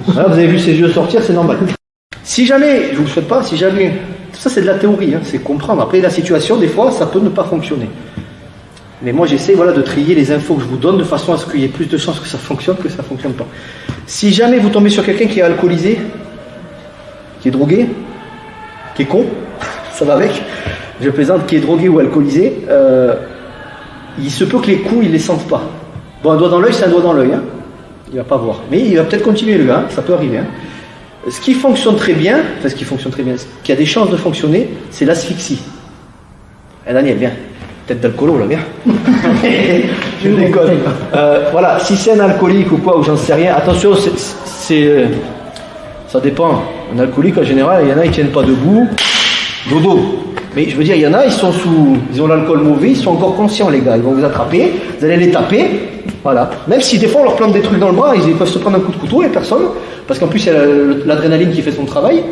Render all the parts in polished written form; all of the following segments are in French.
Voilà, vous avez vu ses yeux sortir, c'est normal. Si jamais, je vous le souhaite pas, si jamais, tout ça c'est de la théorie, hein, c'est comprendre. Après la situation, des fois, ça peut ne pas fonctionner. Mais moi j'essaie voilà, de trier les infos que je vous donne de façon à ce qu'il y ait plus de chances que ça fonctionne que ça fonctionne pas. Si jamais vous tombez sur quelqu'un qui est alcoolisé, qui est drogué, qui est con, ça va avec, je plaisante, qui est drogué ou alcoolisé, il se peut que les coups, ils les sentent pas. Bon, un doigt dans l'œil, c'est un doigt dans l'œil, hein. Il va pas voir. Mais il va peut-être continuer le gars, hein. Ça peut arriver. Hein. Ce qui fonctionne très bien, enfin ce qui a des chances de fonctionner, c'est l'asphyxie. Eh Daniel, viens. Tête d'alcoolo là, viens. Je déconne. Voilà, si c'est un alcoolique ou quoi, ou j'en sais rien, attention, ça dépend. Un alcoolique en général, il y en a, ils tiennent pas debout, dodo. Mais je veux dire, il y en a, ils ont l'alcool mauvais, ils sont encore conscients les gars, ils vont vous attraper, vous allez les taper, voilà. Même si des fois on leur plante des trucs dans le bras, ils peuvent se prendre un coup de couteau, les personnes, parce qu'en plus il y a l'adrénaline qui fait son travail.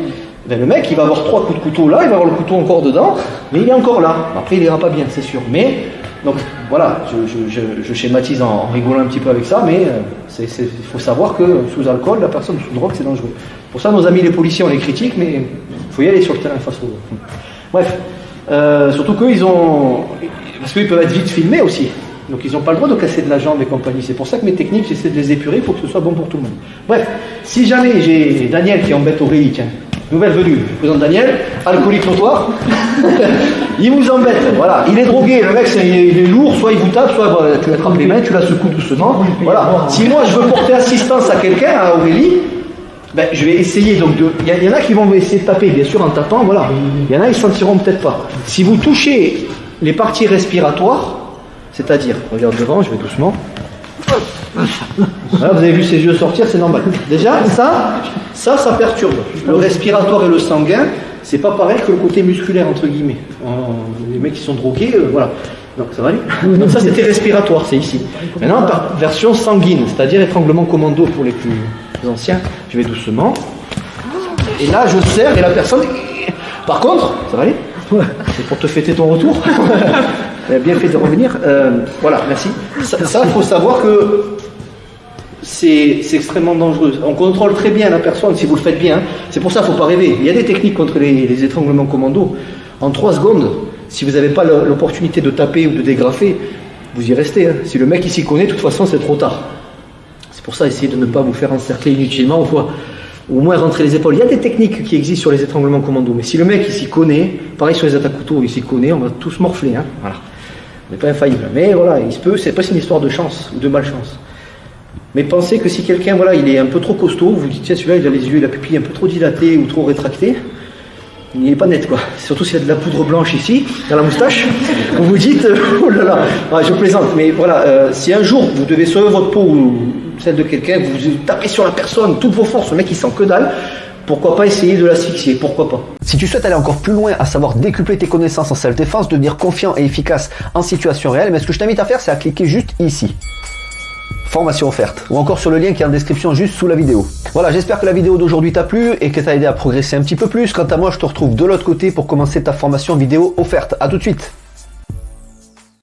Ben, le mec, il va avoir 3 coups de couteau là, il va avoir le couteau encore dedans, mais il est encore là. Après, il ira pas bien, c'est sûr. Mais, donc voilà, je schématise en rigolant un petit peu avec ça, mais il faut savoir que sous alcool, la personne sous drogue, c'est dangereux. Pour ça, nos amis les policiers, on les critique, mais il faut y aller sur le terrain face aux autres. Bref, surtout qu'eux, parce qu'ils peuvent être vite filmés aussi. Donc ils n'ont pas le droit de casser de la jambe et compagnie. C'est pour ça que mes techniques, j'essaie de les épurer pour que ce soit bon pour tout le monde. Bref, si jamais j'ai Daniel qui embête Aurélie, tiens, nouvelle venue, je vous présente Daniel, alcoolique notoire, il vous embête, voilà, il est drogué, le mec il est lourd, soit il vous tape, soit bah, tu l'attrapes les mains, tu la secoues doucement, voilà. Si moi je veux porter assistance à quelqu'un, à Aurélie, ben, je vais essayer donc il y en a qui vont essayer de taper, bien sûr en tapant, voilà, il y en a ils ne sentiront peut-être pas. Si vous touchez les parties respiratoires, c'est-à-dire, regarde devant, je vais doucement. Voilà, vous avez vu ses yeux sortir, c'est normal. Déjà, ça perturbe. Le respiratoire et le sanguin, c'est pas pareil que le côté musculaire, entre guillemets. Les mecs qui sont drogués, voilà. Donc ça va aller. Donc ça, c'était respiratoire, c'est ici. Maintenant, version sanguine, c'est-à-dire étranglement commando pour les plus anciens. Je vais doucement. Et là, je serre et la personne... Par contre, ça va aller. C'est pour te fêter ton retour. Bien fait de revenir. Voilà, merci. Ça, il faut savoir que c'est extrêmement dangereux. On contrôle très bien la personne si vous le faites bien. Hein. C'est pour ça qu'il ne faut pas rêver. Il y a des techniques contre les étranglements commando. En 3 secondes, si vous n'avez pas l'opportunité de taper ou de dégrafer, vous y restez. Hein. Si le mec il s'y connaît, de toute façon, c'est trop tard. C'est pour ça, essayez de ne pas vous faire encercler inutilement ou au moins rentrer les épaules. Il y a des techniques qui existent sur les étranglements commando. Mais si le mec il s'y connaît, pareil sur les attaques couteaux, il s'y connaît, on va tous morfler. Hein. Voilà. On n'est pas infaillible. Mais voilà, il se peut, c'est pas une histoire de chance ou de malchance. Mais pensez que si quelqu'un, voilà, il est un peu trop costaud, vous dites, tiens, celui-là, il a les yeux, la pupille un peu trop dilatée ou trop rétractée, il n'est pas net, quoi. Surtout s'il y a de la poudre blanche ici, dans la moustache, vous vous dites, oh là là, ouais, je plaisante, mais voilà, si un jour vous devez sauver votre peau ou celle de quelqu'un, vous tapez sur la personne, toutes vos forces, le mec il sent que dalle, pourquoi pas essayer de l'asphyxier, pourquoi pas. Si tu souhaites aller encore plus loin, à savoir décupler tes connaissances en self-défense, devenir confiant et efficace en situation réelle, mais ce que je t'invite à faire, c'est à cliquer juste ici. Formation offerte, ou encore sur le lien qui est en description juste sous la vidéo. Voilà, j'espère que la vidéo d'aujourd'hui t'a plu et que t'a aidé à progresser un petit peu plus. Quant à moi, je te retrouve de l'autre côté pour commencer ta formation vidéo offerte. À tout de suite.